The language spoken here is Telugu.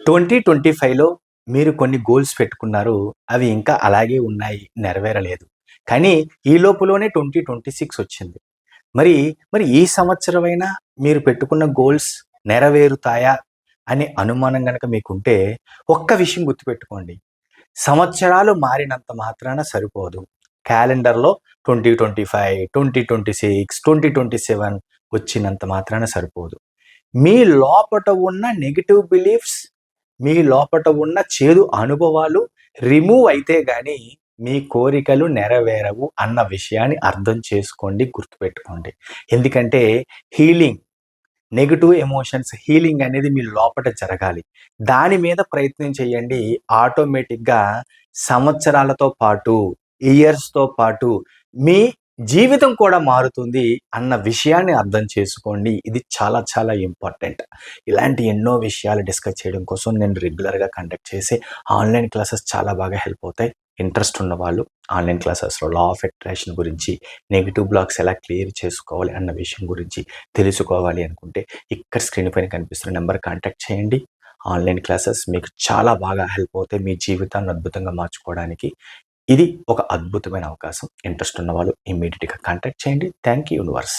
2025లో మీరు కొన్ని గోల్స్ పెట్టుకున్నారు. అవి ఇంకా అలాగే ఉన్నాయి. నెరవేరలేదు. కానీ ఈ లోపులోనే 2026 వచ్చింది. మరి, మరి ఈ సంవత్సరమైనా మీరు పెట్టుకున్న గోల్స్ నెరవేరుతాయా అనే అనుమానం గనక మీకుంటే ఒక్క విషయం గుర్తుపెట్టుకోండి. సంవత్సరాలు మారినంత మాత్రాన సరిపోదు. క్యాలెండర్‌లో 2025, 2026, 2027 వచ్చినంత మాత్రాన సరిపోదు. మీ లోపట ఉన్న నెగెటివ్ బిలీఫ్స్, మీ లోపట ఉన్న చేదు అనుభవాలు రిమూవ్ అయితే గాని మీ కోరికలు నెరవేరవు అన్న విషయాన్ని అర్థం చేసుకోండి, గుర్తుపెట్టుకోండి. ఎందుకంటే హీలింగ్, నెగెటివ్ ఎమోషన్స్ హీలింగ్ అనేది మీ లోపట జరగాలి. దాని మీద ప్రయత్నం చేయండి. ఆటోమేటిక్‌గా సంవత్సరాలతో పాటు, ఇయర్స్‌తో పాటు మీ జీవితం కూడా మారుతుంది అన్న విషయాన్ని అర్థం చేసుకోండి. ఇది చాలా చాలా ఇంపార్టెంట్. ఇలాంటి ఎన్నో విషయాలు డిస్కస్ చేయడం కోసం నేను రెగ్యులర్‌గా కండక్ట్ చేసే ఆన్‌లైన్ క్లాసెస్ చాలా బాగా హెల్ప్ అవుతాయి. ఇంట్రెస్ట్ ఉన్నవాళ్ళు ఆన్‌లైన్ క్లాసెస్‌లో లా ఆఫ్ అట్రాక్షన్ గురించి, నెగెటివ్ బ్లాక్స్ ఎలా క్లియర్ చేసుకోవాలి అన్న విషయం గురించి తెలుసుకోవాలి అనుకుంటే ఇక్కడ స్క్రీన్ పైన కనిపిస్తున్న నెంబర్ కాంటాక్ట్ చేయండి. ఆన్‌లైన్ క్లాసెస్ మీకు చాలా బాగా హెల్ప్ అవుతాయి మీ జీవితాన్ని అద్భుతంగా మార్చుకోవడానికి. ఇది ఒక అద్భుతమైన అవకాశం. ఇంట్రెస్ట్ ఉన్నవాళ్ళు ఇమ్మీడియట్‌గా కాంటాక్ట్ చేయండి. Thank you universe.